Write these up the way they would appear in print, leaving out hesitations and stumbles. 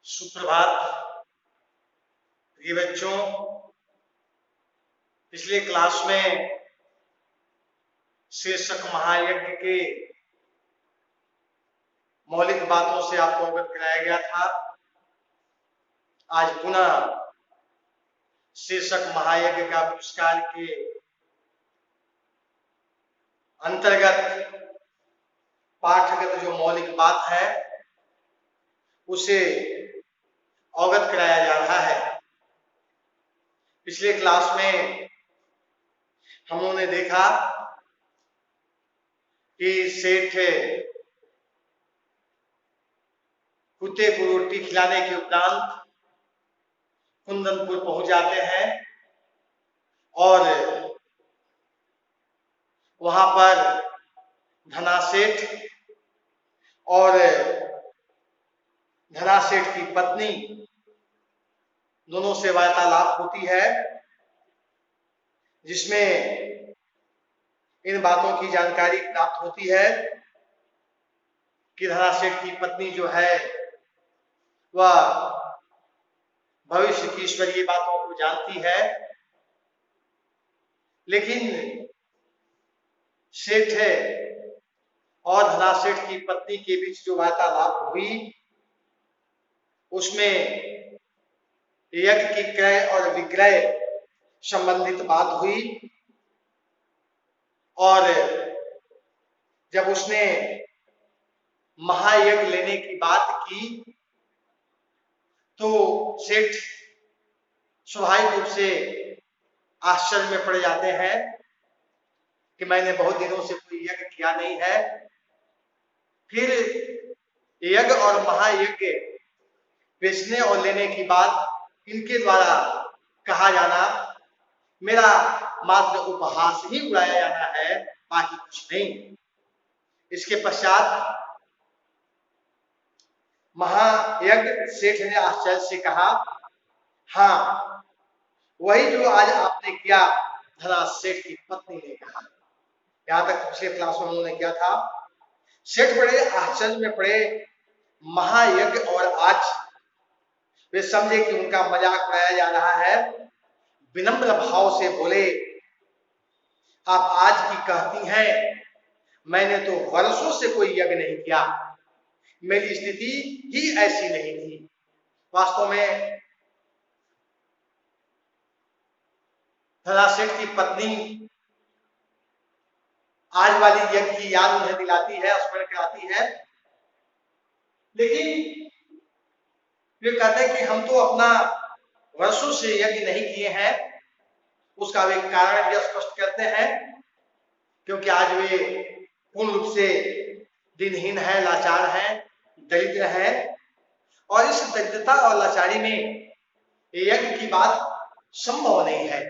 सुप्रभात प्रिय बच्चों। पिछले क्लास में शीर्षक महायज्ञ के मौलिक बातों से आपको अवगत कराया गया था। आज पुनः शीर्षक महायज्ञ का पुरस्कार के अंतर्गत पाठगत जो मौलिक बात है उसे अवगत कराया जा रहा है। पिछले क्लास में हम लोगों ने देखा कि सेठ कुत्ते को रोटी खिलाने के उपरांत कुंदनपुर पहुंच जाते हैं और वहां पर धना सेठ और धना सेठ की पत्नी दोनों से वार्तालाप होती है, जिसमें इन बातों की जानकारी प्राप्त होती है कि धना सेठ की पत्नी जो है वह भविष्य की ईश्वरीय बातों को जानती है, लेकिन सेठ और धना सेठ की पत्नी के बीच जो वार्तालाप हुई उसमें यज्ञ की क्रय और विक्रय संबंधित बात हुई। और जब उसने महायज्ञ लेने की बात की तो सेठ स्वाभाविक रूप से आश्चर्य में पड़ जाते हैं कि मैंने बहुत दिनों से कोई यज्ञ किया नहीं है, फिर यज्ञ और महायज्ञ बेचने और लेने की बात इनके द्वारा कहा जाना मेरा मात्र उपहास ही उड़ाया जाना है, बाकी कुछ नहीं। इसके पश्चात महायज्ञ सेठ ने आश्चर्य से कहा, हाँ वही जो आज आपने किया, धना सेठ की पत्नी ने कहा। यहां तक पिछले क्लास में उन्होंने किया था। सेठ बड़े आश्चर्य में पड़े महायज्ञ, और आज वे समझे कि उनका मजाक उड़ाया जा रहा है। विनम्र भाव से बोले, आप आज की कहती हैं, मैंने तो वर्षों से कोई यज्ञ नहीं किया, मेरी स्थिति ही ऐसी नहीं थी। वास्तव में धना सेठ की पत्नी आज वाली यज्ञ की याद उन्हें दिलाती है, स्मरण कराती है, लेकिन वे कहते हैं कि हम तो अपना वर्षों से यज्ञ नहीं किए हैं। उसका वे कारण भी स्पष्ट करते हैं, क्योंकि आज वे पूर्ण रूप से दिनहीन है, लाचार है, दरिद्र है, और इस दरिद्रता और लाचारी में यज्ञ की बात संभव नहीं है।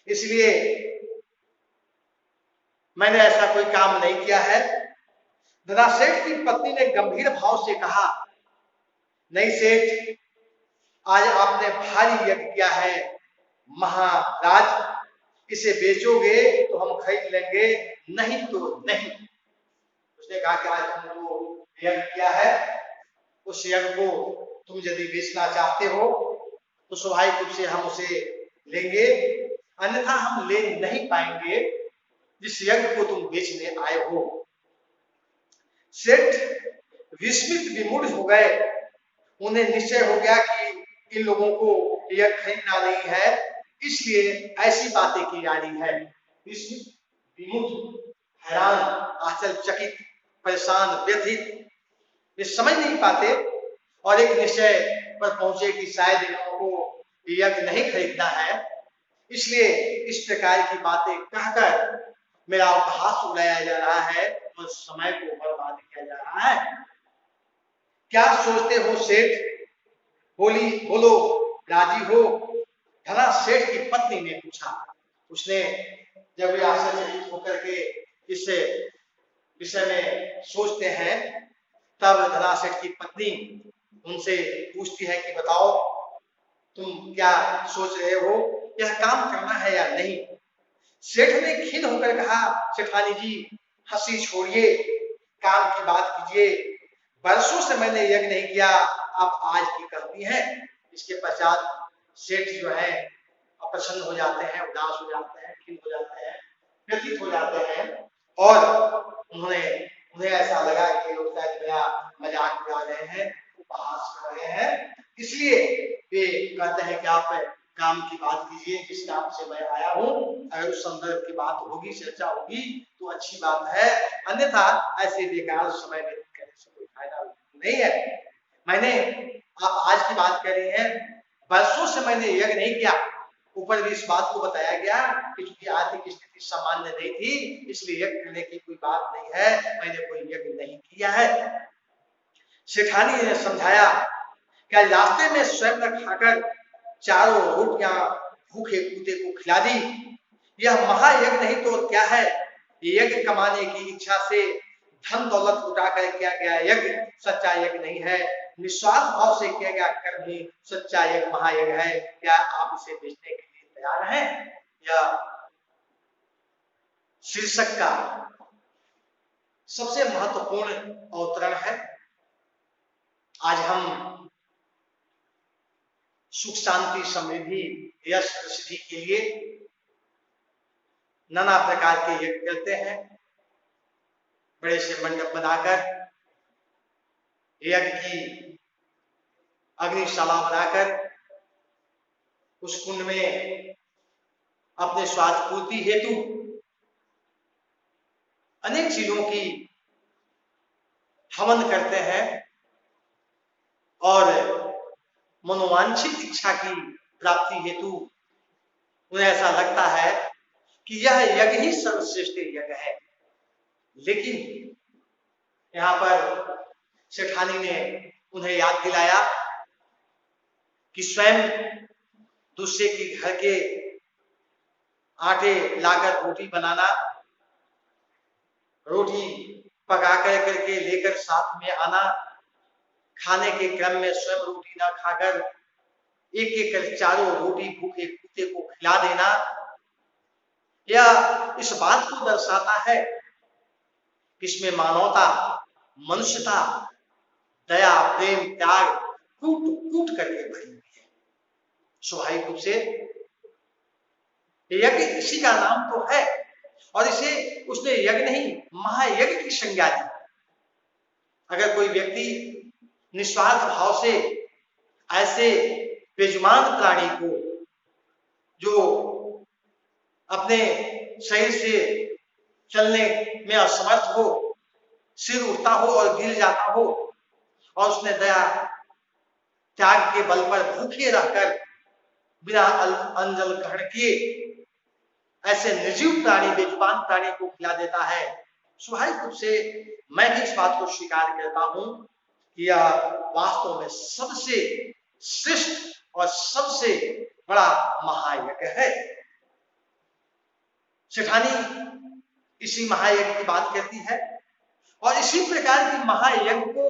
इसलिए मैंने ऐसा कोई काम नहीं किया है। धना सेठ की पत्नी ने गंभीर भाव से कहा, नहीं सेठ, आज आपने भारी यज्ञ किया है, महाराज इसे बेचोगे तो हम खरीद लेंगे, नहीं तो नहीं। उसने कहा कि आज हमको यज्ञ किया है, उस यज्ञ को तुम यदि बेचना चाहते हो तो स्वाभाविक रूप से हम उसे लेंगे, अन्यथा हम ले नहीं पाएंगे जिस यज्ञ को तुम बेचने आए हो। सेठ विस्मित विमूढ़ हो गए। उन्हें निश्चय हो गया कि इन लोगों को यज्ञ खरीदना नहीं है, इसलिए ऐसी बातें की जा रही है। विस्मित विमूढ़, हैरान, आश्चर्यचकित, परेशान, व्यथित, वे समझ नहीं पाते और एक निश्चय पर पहुंचे कि शायद इन लोगों को यज्ञ नहीं खरीदना है, इसलिए इस प्रकार की बातें कहकर मेरा उपहास उड़ाया जा रहा है और समय को बर्बाद किया जा रहा है। क्या सोचते हो सेठ? बोली, बोलो, राजी हो? धना सेठ की पत्नी ने पूछा। उसने जब वे आश्चर्यचकित होकर के इस विषय में सोचते हैं, तब धना सेठ की पत्नी उनसे पूछती है कि बताओ तुम क्या सोच रहे हो, यह काम करना है या नहीं? सेठ ने खिन्न होकर कहा, सेठानी जी हंसी छोड़िए, काम की बात कीजिए, वर्षों से मैंने यज्ञ नहीं किया, आप आज की कहती हैं। इसके पश्चात सेठ जो है अप्रसन्न हो जाते हैं, उदास हो जाते हैं, खिन्न हो जाते हैं, व्यथित हो जाते हैं और उन्हें ऐसा लगा कि लोग शायद मेरा मजाक उड़ा रहे हैं, उपहास कर रहे हैं। इसलिए वे कहते हैं कि आप काम की बात कीजिए, जिस काम से मैं आया हूँ। अगर उस संदर्भ की बात होगी, चर्चा होगी तो अच्छी बात है, अन्यथा ऐसे बेकार समय व्यतीत करने से कोई फायदा नहीं है। मैंने आप आज की बात कर रही हैं, वर्षों से मैंने यज्ञ नहीं किया। ऊपर भी इस बात को बताया गया कि चूंकि आर्थिक स्थिति सामान्य नहीं थी, इसलिए यज्ञ करने की कोई बात नहीं है, मैंने कोई यज्ञ नहीं किया है। सेठानी ने समझाया क्या रास्ते में स्वयं न खाकर चारों रोटियां भूखे कुत्ते को खिला दी, यह महायज्ञ नहीं तो क्या है। यज्ञ कमाने की इच्छा से धन दौलत उठाकर किया गया यज्ञ सच्चा यज्ञ नहीं है, निस्वार्थ भाव से किया गया कर्म ही सच्चा यज्ञ महायज्ञ है। क्या आप इसे बेचने के लिए तैयार हैं? यह शीर्षक का सबसे महत्वपूर्ण अवतरण है। आज हम सुख शांति समृद्धि यश प्रसिद्धि के लिए नाना प्रकार के यज्ञ करते हैं। बड़े से मंडप बनाकर, यज्ञ की अग्निशाला बनाकर उस कुंड में अपने स्वार्थ पूर्ति हेतु अनेक चीजों की हवन करते हैं और मनोवांछित इच्छा की प्राप्ति हेतु उन्हें ऐसा लगता है कि यह यज्ञ ही सर्वश्रेष्ठ यज्ञ है। लेकिन यहाँ पर सेठानी ने उन्हें याद दिलाया कि स्वयं दूसरे के घर के आटे लाकर रोटी बनाना, रोटी पका करके लेकर साथ में आना, खाने के क्रम में स्वयं रोटी ना खाकर एक एक कर चारों रोटी भूखे कुत्ते को खिला देना, यह इस बात को दर्शाता है कि इसमें मानवता, मनुष्यता, दया, प्रेम, त्याग कूट कूट करके भरी हुई है। स्वाभाविक रूप से यज्ञ इसी का नाम तो है और इसे उसने यज्ञ नहीं महायज्ञ की संज्ञा दी। अगर कोई व्यक्ति निस्वार्थ भाव से ऐसे बेजुबान प्राणी को, जो अपने शरीर से चलने में असमर्थ हो, सिर उठता हो और गिर जाता हो, और उसने दया त्याग के बल पर भूखे रहकर बिना अंजल ग्रहण किए ऐसे निर्जीव प्राणी, बेजुबान प्राणी को खिला देता है, स्वाभाविक रूप से मैं भी इस बात को स्वीकार करता हूं कि यह वास्तव में सबसे श्रेष्ठ और सबसे बड़ा महायज्ञ है। सेठानी इसी महायज्ञ की बात करती है और इसी प्रकार की महायज्ञ को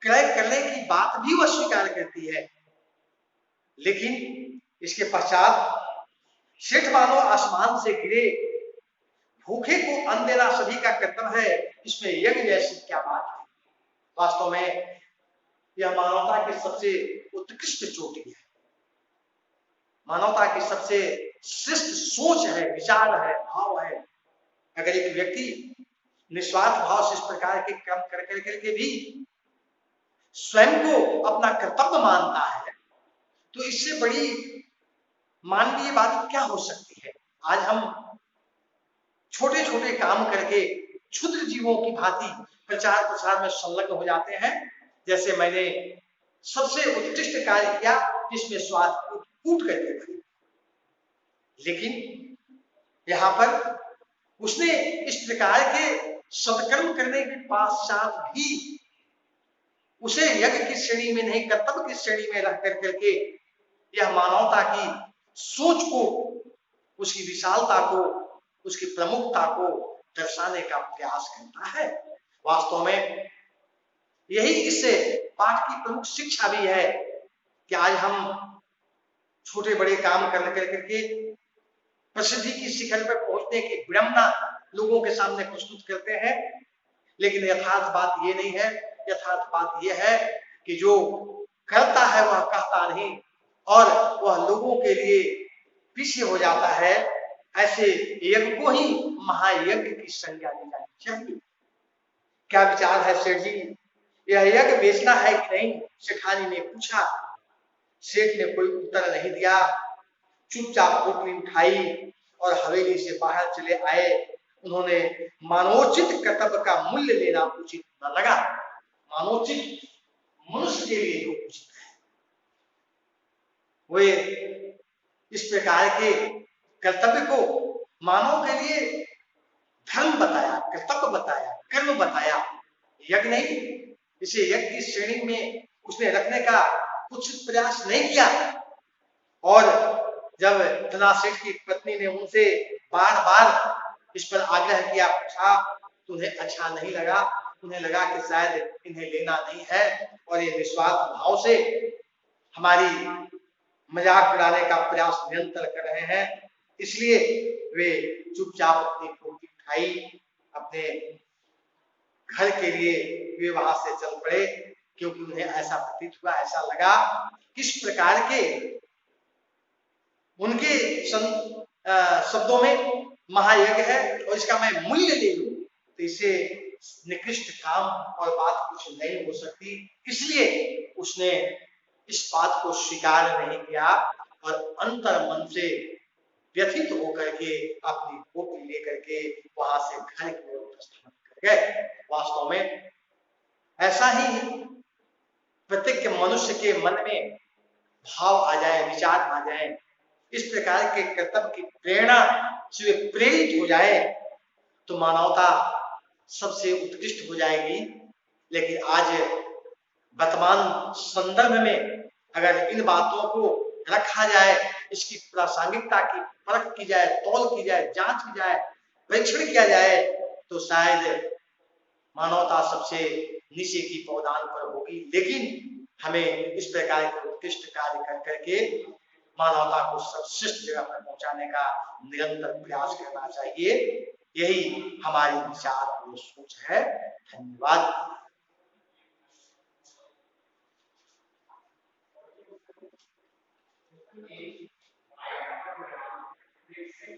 क्रय करने की बात भी वह स्वीकार करती है। लेकिन इसके पश्चात सेठ मानो आसमान से गिरे, भूखे को अन्न देना सभी का कर्तव्य है, इसमें यज्ञ जैसी क्या बात है। वास्तव में यह मानवता की सबसे उत्कृष्ट चोटी है, मानवता की सबसे श्रेष्ठ सोच है, विचार है, भाव है। अगर एक व्यक्ति निस्वार्थ भाव से इस प्रकार के कर्म कर करके भी स्वयं को अपना कर्तव्य मानता है, तो इससे बड़ी मानवीय बात क्या हो सकती है। आज हम छोटे छोटे काम करके क्षुद्र जीवों की भांति प्रचार प्रसार में संलग्न हो जाते हैं। जैसे मैंने सबसे उत्कृष्ट कार्य किया जिसमें स्वार्थ कूट करके भरी, लेकिन यहां पर उसने इस प्रकार के सत्कर्म करने के पश्चात भी उसे यज्ञ की श्रेणी में नहीं, कर्तव्य की श्रेणी में रह करके यह मानवता की सोच को, उसकी विशालता को, उसकी प्रमुखता को दर्शाने का प्रयास करता है। वास्तव में यही इस पाठ की प्रमुख शिक्षा भी है कि आज हम छोटे बड़े काम करके प्रसिद्धि की शिखर पर पहुंचने की विडंबना लोगों के सामने प्रस्तुत करते हैं, लेकिन यथार्थ बात ये नहीं है यथार्थ बात यह है कि जो करता है वह कहता नहीं और वह लोगों के लिए पीछे हो जाता है, ऐसे यज्ञ को ही महायज्ञ की संज्ञा दी जानी चाहिए। क्या विचार है सेठ जी, यह यज्ञ बेचना है कि नहीं? सेठानी ने पूछा। सेठ ने कोई उत्तर नहीं दिया, चुपचाप पोटली उठाई और हवेली से बाहर चले आए। उन्होंने मानवोचित कर्तव्य का मूल्य लेना उचित न लगा। मानवोचित मनुष्य के लिए जो उचित है, वे इस प्रकार के कर्तव्य को मानव के लिए धर्म बताया, कर्तव्य बताया, कर्म बताया, यज्ञ नहीं। इसे यज्ञ की श्रेणी में उसने रखने का कुछ प्रयास नहीं किया। और जब धनासेठ की पत्नी ने उनसे बार बार इस पर आग्रह किया, पूछा, तुम्हें अच्छा नहीं लगा? उन्हें लगा कि शायद इन्हें लेना नहीं है और ये निस्वार्थ भाव से हमारी मजाक उड़ाने का प्रयास निरंतर कर रहे हैं, इसलिए वे चुपचाप अपनी पोटली उठाई, अपने घर के लिए वे वहां से चल पड़े, क्योंकि उन्हें ऐसा प्रतीत हुआ, ऐसा लगा किस प्रकार के उनके शब्दों में महायज्ञ है और इसका मैं मूल्य ले लूं तो इसे निकृष्ट काम और बात कुछ नहीं हो सकती। इसलिए उसने इस बात को स्वीकार नहीं किया और अंतर मन से व्यथित होकर के अपनी पोटली लेकर के वहां से घर की ओर प्रस्थान कर गए। वास्तव में ऐसा ही प्रत्येक मनुष्य के मन में भाव आ जाए, विचार आ जाए, इस प्रकार के कर्तव्य की प्रेरणा से वे प्रेरित हो जाए तो मानवता सबसे उत्कृष्ट हो जाएगी। लेकिन आज वर्तमान संदर्भ में अगर इन बातों को रखा जाए, इसकी प्रासंगिकता की परख की जाए, तौल की जाए, जांच की जाए, परीक्षण किया जाए, तो शायद मानवता सबसे नीचे की पौधान पर होगी। लेकिन हमें इस प्रकार के उत्कृष्ट कार्य कर करके मानवता को सर्वश्रेष्ठ जगह पर पहुंचाने का निरंतर प्रयास करना चाहिए। यही हमारी विचार और सोच है। धन्यवाद।